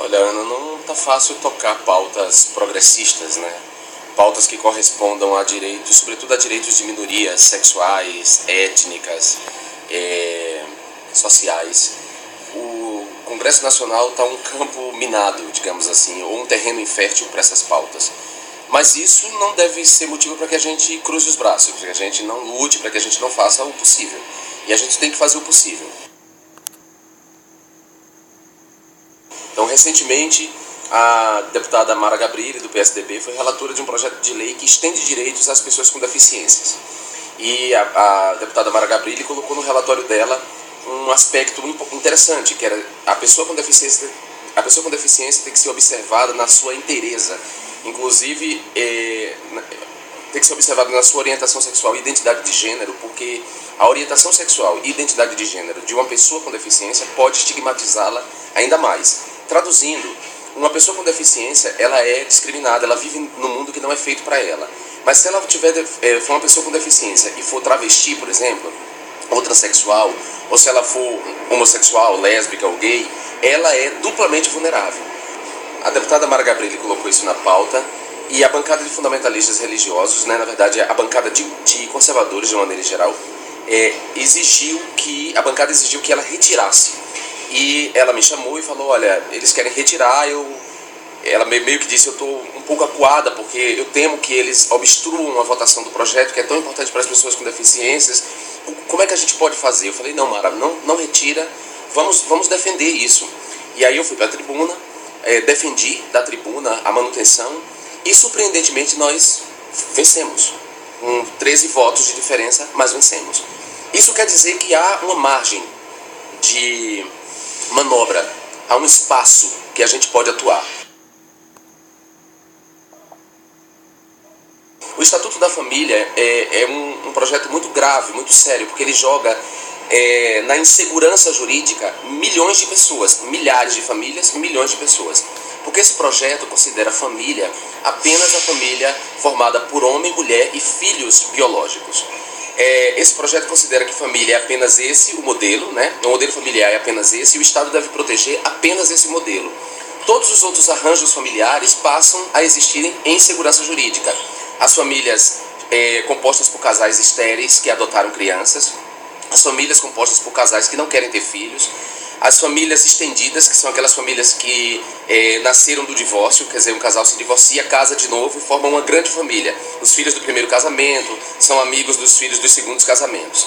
Olha, Ana, não tá fácil tocar pautas progressistas, né? Pautas que correspondam a direitos, sobretudo a direitos de minorias sexuais, étnicas, eh, sociais. O Congresso Nacional está um campo minado, digamos assim, ou um terreno infértil para essas pautas. Mas isso não deve ser motivo para que a gente cruze os braços, para que a gente não lute, para que a gente não faça o possível. E a gente tem que fazer o possível. Então, recentemente, a deputada Mara Gabrilli, do PSDB, foi relatora de um projeto de lei que estende direitos às pessoas com deficiências. E a deputada Mara Gabrilli colocou no relatório dela um aspecto interessante, que era a pessoa com deficiência tem que ser observada na sua inteireza, inclusive tem que ser observada na sua orientação sexual e identidade de gênero, porque a orientação sexual e identidade de gênero de uma pessoa com deficiência pode estigmatizá-la ainda mais. Traduzindo, uma pessoa com deficiência, ela é discriminada, ela vive num mundo que não é feito para ela. Mas se ela for uma pessoa com deficiência e for travesti, por exemplo, ou transexual, ou se ela for homossexual, lésbica ou gay, ela é duplamente vulnerável. A deputada Mara Gabrilli colocou isso na pauta e a bancada de fundamentalistas religiosos, né, na verdade a bancada de conservadores de uma maneira geral, a bancada exigiu que ela retirasse. E ela me chamou e falou, olha, eles querem retirar, ela meio que disse, eu estou um pouco acuada porque eu temo que eles obstruam a votação do projeto, que é tão importante para as pessoas com deficiências. Como é que a gente pode fazer? Eu falei, não, Mara, não retira, vamos defender isso. E aí eu fui para a tribuna, defendi da tribuna a manutenção e, surpreendentemente, nós vencemos. Com 13 votos de diferença, mas vencemos. Isso quer dizer que há uma margem de manobra, há um espaço que a gente pode atuar. O Estatuto da Família é um projeto muito grave, muito sério, porque ele joga na insegurança jurídica milhões de pessoas, milhares de famílias, milhões de pessoas. Porque esse projeto considera a família apenas a família formada por homem, mulher e filhos biológicos. Esse projeto considera que família é apenas esse o modelo, né? O modelo familiar é apenas esse e o Estado deve proteger apenas esse modelo. Todos os outros arranjos familiares passam a existirem em segurança jurídica. As famílias compostas por casais estéreis que adotaram crianças, as famílias compostas por casais que não querem ter filhos, as famílias estendidas, que são aquelas famílias que nasceram do divórcio, quer dizer, um casal se divorcia, casa de novo e forma uma grande família. Os filhos do primeiro casamento são amigos dos filhos dos segundos casamentos.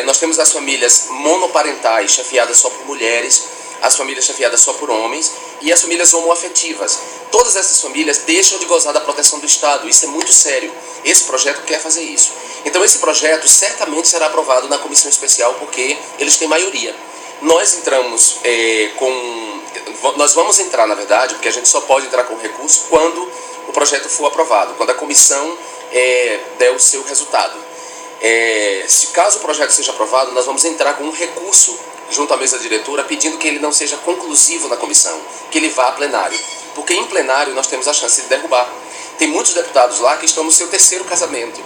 Nós temos as famílias monoparentais, chefiadas só por mulheres, as famílias chefiadas só por homens e as famílias homoafetivas. Todas essas famílias deixam de gozar da proteção do Estado. Isso é muito sério. Esse projeto quer fazer isso. Então esse projeto certamente será aprovado na comissão especial porque eles têm maioria. Nós nós vamos entrar, na verdade, porque a gente só pode entrar com recurso quando o projeto for aprovado, quando a comissão der o seu resultado. Se caso o projeto seja aprovado, nós vamos entrar com um recurso junto à mesa diretora pedindo que ele não seja conclusivo na comissão, que ele vá a plenário. Porque em plenário nós temos a chance de derrubar. Tem muitos deputados lá que estão no seu terceiro casamento.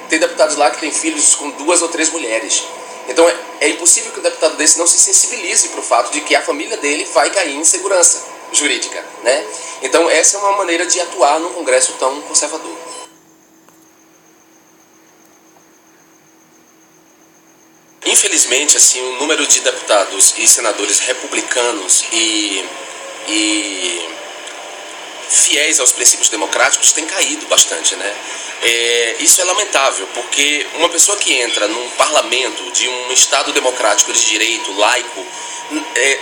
Tem deputados lá que têm filhos com 2 ou 3 mulheres. Então é impossível que um deputado desse não se sensibilize para o fato de que a família dele vai cair em insegurança jurídica, né? Então essa é uma maneira de atuar num Congresso tão conservador. Infelizmente, assim, o número de deputados e senadores republicanos e fiéis aos princípios democráticos tem caído bastante, né? Isso é lamentável, porque uma pessoa que entra num parlamento de um Estado democrático de direito, laico,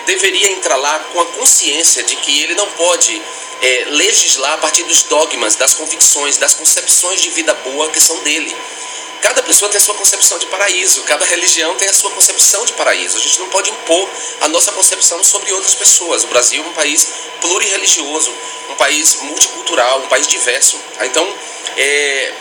deveria entrar lá com a consciência de que ele não pode legislar a partir dos dogmas, das convicções, das concepções de vida boa que são dele. Cada pessoa tem a sua concepção de paraíso, cada religião tem a sua concepção de paraíso. A gente não pode impor a nossa concepção sobre outras pessoas. O Brasil é um país plurirreligioso, um país multicultural, um país diverso. Então,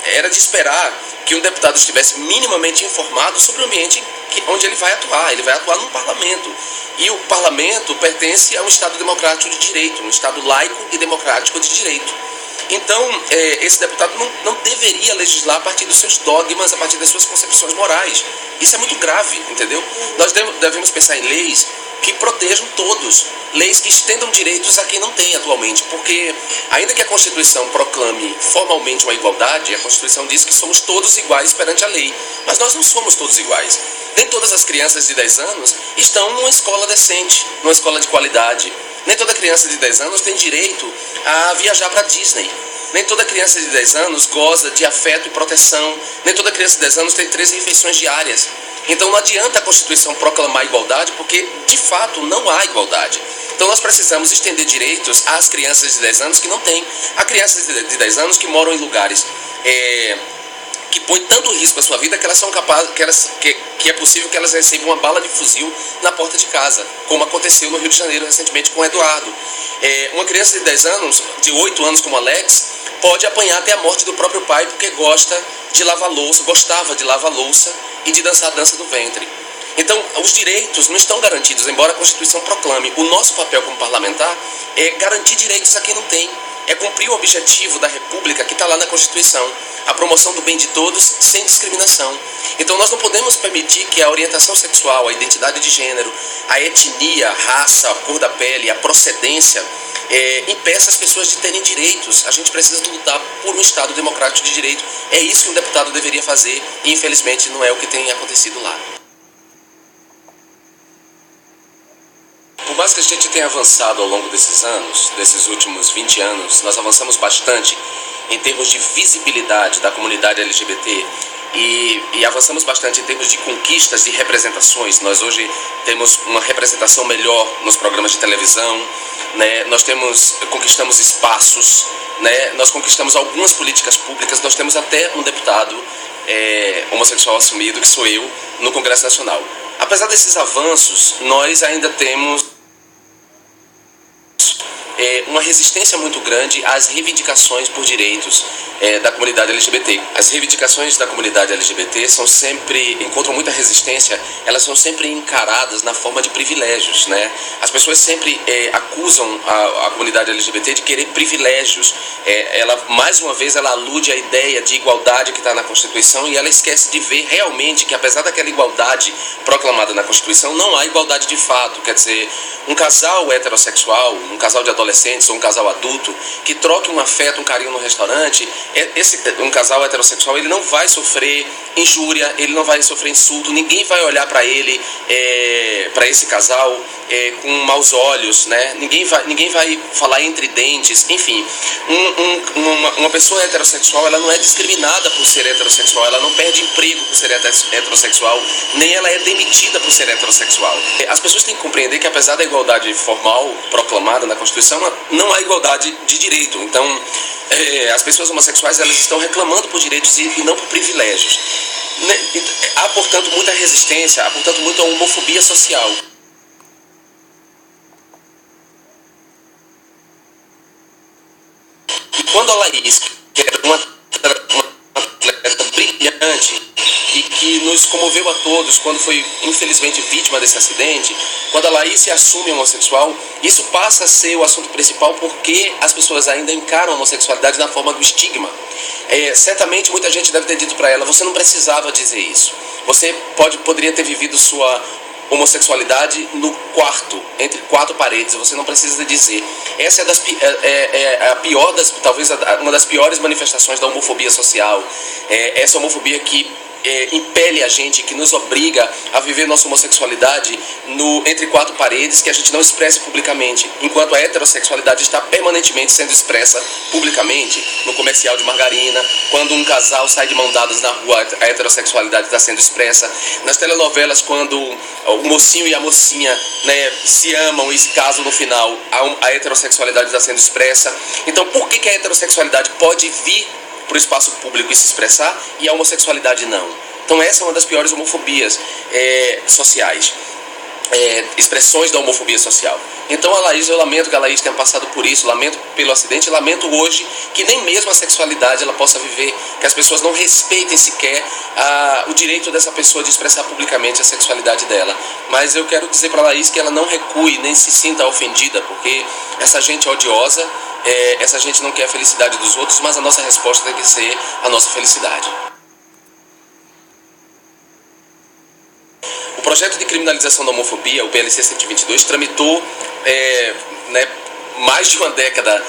era de esperar que um deputado estivesse minimamente informado sobre o ambiente onde ele vai atuar. Ele vai atuar num parlamento. E o parlamento pertence a um Estado democrático de direito, um Estado laico e democrático de direito. Então, esse deputado não deveria legislar a partir dos seus dogmas, a partir das suas concepções morais. Isso é muito grave, entendeu? Nós devemos pensar em leis que protejam todos, leis que estendam direitos a quem não tem atualmente, porque ainda que a Constituição proclame formalmente uma igualdade, a Constituição diz que somos todos iguais perante a lei, mas nós não somos todos iguais. Nem todas as crianças de 10 anos estão numa escola decente, numa escola de qualidade. Nem toda criança de 10 anos tem direito a viajar para Disney. Nem toda criança de 10 anos goza de afeto e proteção. Nem toda criança de 10 anos tem 3 refeições diárias. Então não adianta a Constituição proclamar igualdade, porque de fato não há igualdade. Então nós precisamos estender direitos às crianças de 10 anos que não têm. Há crianças de 10 anos que moram em lugares que põem tanto risco à sua vida que elas são capazes, que é possível que elas recebam uma bala de fuzil na porta de casa, como aconteceu no Rio de Janeiro recentemente com o Eduardo. Uma criança de 10 anos, de 8 anos como Alex, pode apanhar até a morte do próprio pai porque gostava de lavar louça e de dançar a dança do ventre. Então, os direitos não estão garantidos, embora a Constituição proclame. O nosso papel como parlamentar é garantir direitos a quem não tem. É cumprir o objetivo da República que está lá na Constituição, a promoção do bem de todos sem discriminação. Então nós não podemos permitir que a orientação sexual, a identidade de gênero, a etnia, a raça, a cor da pele, a procedência, impeça as pessoas de terem direitos. A gente precisa lutar por um Estado democrático de direito. É isso que um deputado deveria fazer e infelizmente não é o que tem acontecido lá. Por mais que a gente tenha avançado ao longo desses anos, desses últimos 20 anos, nós avançamos bastante em termos de visibilidade da comunidade LGBT e avançamos bastante em termos de conquistas de representações. Nós hoje temos uma representação melhor nos programas de televisão, né? Nós conquistamos espaços, né? Nós conquistamos algumas políticas públicas, nós temos até um deputado homossexual assumido, que sou eu, no Congresso Nacional. Apesar desses avanços, nós ainda temos uma resistência muito grande às reivindicações por direitos da comunidade LGBT. As reivindicações da comunidade LGBT encontram muita resistência, elas são sempre encaradas na forma de privilégios, né? As pessoas sempre acusam a comunidade LGBT de querer privilégios. Mais uma vez, ela alude à ideia de igualdade que está na Constituição e ela esquece de ver realmente que, apesar daquela igualdade proclamada na Constituição, não há igualdade de fato. Quer dizer, um casal heterossexual, um casal de adolescentes ou um casal adulto que troque um afeto, um carinho no restaurante, um casal heterossexual, ele não vai sofrer injúria, ele não vai sofrer insulto, ninguém vai olhar para ele, para esse casal com maus olhos, né? Ninguém vai falar entre dentes, enfim. Uma pessoa heterossexual, ela não é discriminada por ser heterossexual, ela não perde emprego por ser heterossexual, nem ela é demitida por ser heterossexual. As pessoas têm que compreender que, apesar da igualdade formal proclamada na Constituição, não há igualdade de direito. Então, as pessoas homossexuais, elas estão reclamando por direitos e não por privilégios. Há, portanto, muita resistência, há, portanto, muita homofobia social. E quando a Laís, que era uma atleta brilhante e que nos comoveu a todos quando foi infelizmente vítima desse acidente, quando a Laís se assume homossexual, isso passa a ser o assunto principal porque as pessoas ainda encaram a homossexualidade na forma do estigma. Certamente muita gente deve ter dito para ela: você não precisava dizer isso, você poderia ter vivido sua homossexualidade no quarto, entre 4 paredes, você não precisa dizer. Essa a pior talvez uma das piores manifestações da homofobia social. Essa homofobia que impele a gente, que nos obriga a viver nossa homossexualidade entre 4 paredes, que a gente não expressa publicamente, enquanto a heterossexualidade está permanentemente sendo expressa publicamente, no comercial de margarina, quando um casal sai de mão dadas na rua, a heterossexualidade está sendo expressa, nas telenovelas, quando o mocinho e a mocinha, né, se amam e se casam no final, a heterossexualidade está sendo expressa. Então, por que a heterossexualidade pode vir para o espaço público e se expressar e a homossexualidade não? Então essa é uma das piores homofobias sociais, expressões da homofobia social. Então eu lamento que a Laís tenha passado por isso, lamento pelo acidente, lamento hoje que nem mesmo a sexualidade ela possa viver, que as pessoas não respeitem sequer o direito dessa pessoa de expressar publicamente a sexualidade dela. Mas eu quero dizer para a Laís que ela não recue, nem se sinta ofendida, porque essa gente é odiosa, essa gente não quer a felicidade dos outros, mas a nossa resposta tem que ser a nossa felicidade. O projeto de criminalização da homofobia, o PLC 122, tramitou né, mais de uma década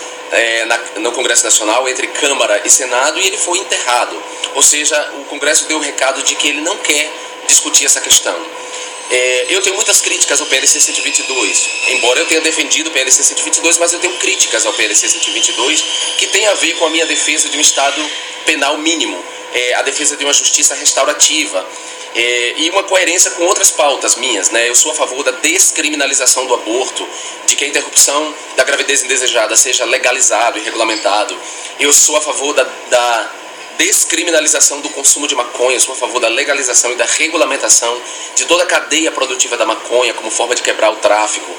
no Congresso Nacional, entre Câmara e Senado, e ele foi enterrado. Ou seja, o Congresso deu o recado de que ele não quer discutir essa questão. Eu tenho muitas críticas ao PLC 122, embora eu tenha defendido o PLC 122, mas eu tenho críticas ao PLC 122 que tem a ver com a minha defesa de um Estado penal mínimo, a defesa de uma justiça restaurativa, e uma coerência com outras pautas minhas, né? Eu sou a favor da descriminalização do aborto, de que a interrupção da gravidez indesejada seja legalizado e regulamentado. Eu sou a favor da descriminalização do consumo de maconha, sou a favor da legalização e da regulamentação de toda a cadeia produtiva da maconha como forma de quebrar o tráfico.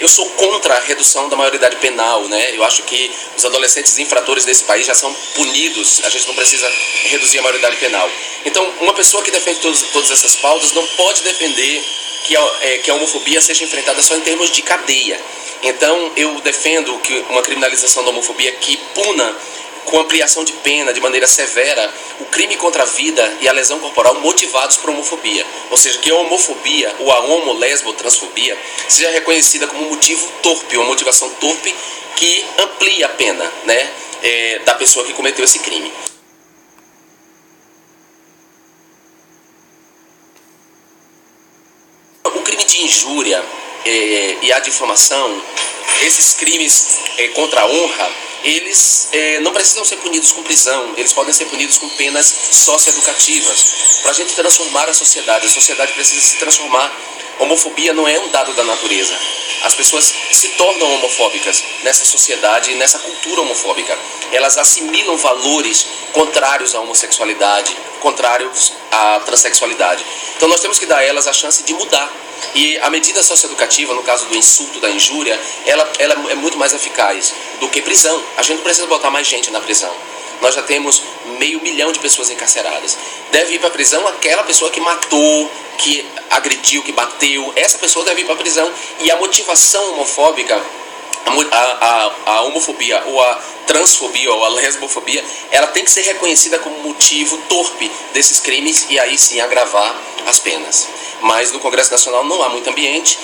Eu sou contra a redução da maioridade penal, né? Eu acho que os adolescentes infratores desse país já são punidos, a gente não precisa reduzir a maioridade penal. Então, uma pessoa que defende todas essas pautas não pode defender que a homofobia seja enfrentada só em termos de cadeia. Então, eu defendo que uma criminalização da homofobia que puna com ampliação de pena, de maneira severa, o crime contra a vida e a lesão corporal motivados por homofobia. Ou seja, que a homofobia, ou a homo, lesbo, transfobia, seja reconhecida como um motivo torpe, uma motivação torpe que amplia a pena, né, da pessoa que cometeu esse crime. O crime de injúria e a difamação, esses crimes contra a honra, eles não precisam ser punidos com prisão, eles podem ser punidos com penas socioeducativas, para a gente transformar a sociedade precisa se transformar. A homofobia não é um dado da natureza, as pessoas se tornam homofóbicas nessa sociedade e nessa cultura homofóbica, elas assimilam valores contrários à homossexualidade, contrários à transexualidade. Então nós temos que dar a elas a chance de mudar. E a medida socioeducativa, no caso do insulto, da injúria, ela é muito mais eficaz do que prisão. A gente não precisa botar mais gente na prisão. Nós já temos 500 mil de pessoas encarceradas. Deve ir para a prisão aquela pessoa que matou, que agrediu, que bateu. Essa pessoa deve ir para a prisão. E a motivação homofóbica, a homofobia ou a transfobia ou a lesbofobia, ela tem que ser reconhecida como motivo torpe desses crimes e aí sim agravar as penas. Mas no Congresso Nacional não há muito ambiente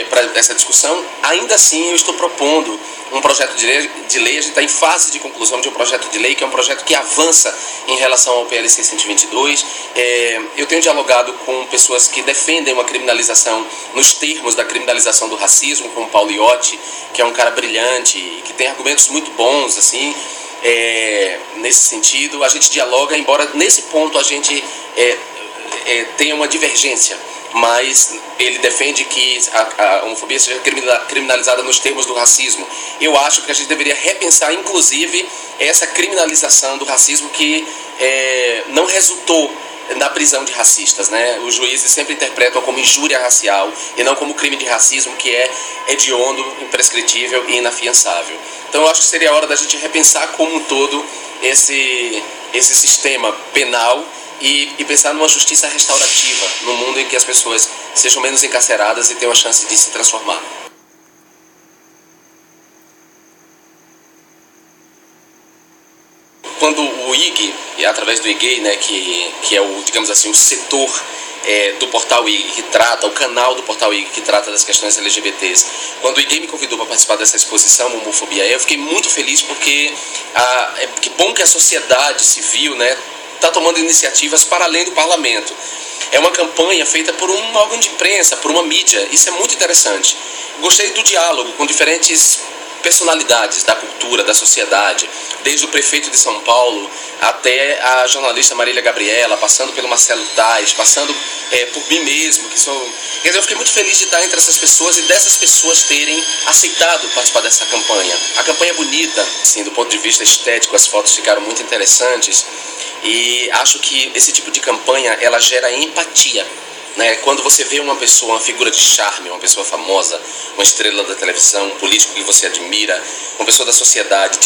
para essa discussão. Ainda assim eu estou propondo um projeto de lei, a gente está em fase de conclusão de um projeto de lei, que é um projeto que avança em relação ao PLC 122. Eu tenho dialogado com pessoas que defendem uma criminalização nos termos da criminalização do racismo, como Paulo Iotti, que é um cara brilhante, que tem argumentos muito bons, assim, nesse sentido. A gente dialoga, embora nesse ponto a gente tenha uma divergência, mas ele defende que a homofobia seja criminalizada nos termos do racismo. Eu acho que a gente deveria repensar, inclusive, essa criminalização do racismo que não resultou na prisão de racistas, né? Os juízes sempre interpretam como injúria racial e não como crime de racismo, que é hediondo, imprescritível e inafiançável. Então eu acho que seria a hora da gente repensar como um todo esse sistema penal e pensar numa justiça restaurativa, num mundo em que as pessoas sejam menos encarceradas e tenham a chance de se transformar. Quando o IG, e através do IGAY, né, que é o, digamos assim, o setor do portal IG que trata, o canal do portal IG que trata das questões LGBTs, quando o IGAY me convidou para participar dessa exposição Homofobia, eu fiquei muito feliz porque que bom que a sociedade civil, né, está tomando iniciativas para além do parlamento. É uma campanha feita por um órgão de imprensa, por uma mídia, isso é muito interessante. Gostei do diálogo com diferentes personalidades da cultura, da sociedade, desde o prefeito de São Paulo até a jornalista Marília Gabriela, passando pelo Marcelo Tais, passando por mim mesmo, que sou... Quer dizer, eu fiquei muito feliz de estar entre essas pessoas e dessas pessoas terem aceitado participar dessa campanha. A campanha é bonita, assim, do ponto de vista estético, as fotos ficaram muito interessantes e acho que esse tipo de campanha, ela gera empatia. Quando você vê uma pessoa, uma figura de charme, uma pessoa famosa, uma estrela da televisão, um político que você admira, uma pessoa da sociedade,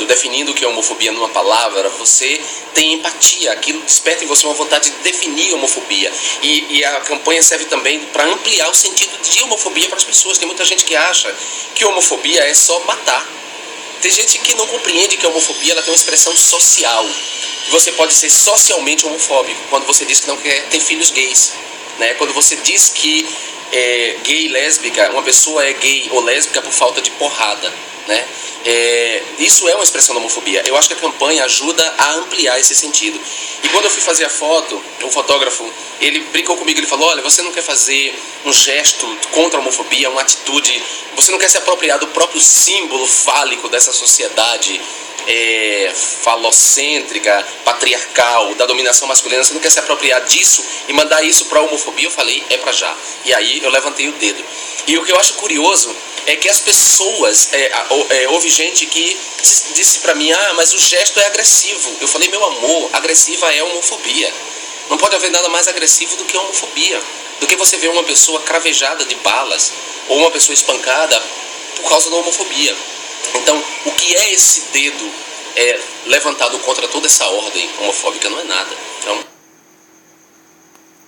definindo o que é homofobia numa palavra, você tem empatia, aquilo desperta em você uma vontade de definir a homofobia. E a campanha serve também para ampliar o sentido de homofobia para as pessoas. Tem muita gente que acha que homofobia é só matar. Tem gente que não compreende que a homofobia ela tem uma expressão social. Você pode ser socialmente homofóbico quando você diz que não quer ter filhos gays. né? Quando você diz que gay, lésbica, uma pessoa é gay ou lésbica por falta de porrada, né? Isso é uma expressão da homofobia. Eu acho que a campanha ajuda a ampliar esse sentido. E quando eu fui fazer a foto, o fotógrafo, ele brincou comigo, ele falou: olha, você não quer fazer um gesto contra a homofobia, uma atitude, você não quer se apropriar do próprio símbolo fálico dessa sociedade falocêntrica, patriarcal, da dominação masculina, você não quer se apropriar disso e mandar isso para a homofobia? Eu falei, é para já. E aí eu levantei o dedo. E o que eu acho curioso é que as pessoas, houve gente que disse para mim, mas o gesto é agressivo. Eu falei, meu amor, agressiva é homofobia. Não pode haver nada mais agressivo do que a homofobia, do que você ver uma pessoa cravejada de balas ou uma pessoa espancada por causa da homofobia. Então, o que é esse dedo levantado contra toda essa ordem homofóbica? Não é nada. Então,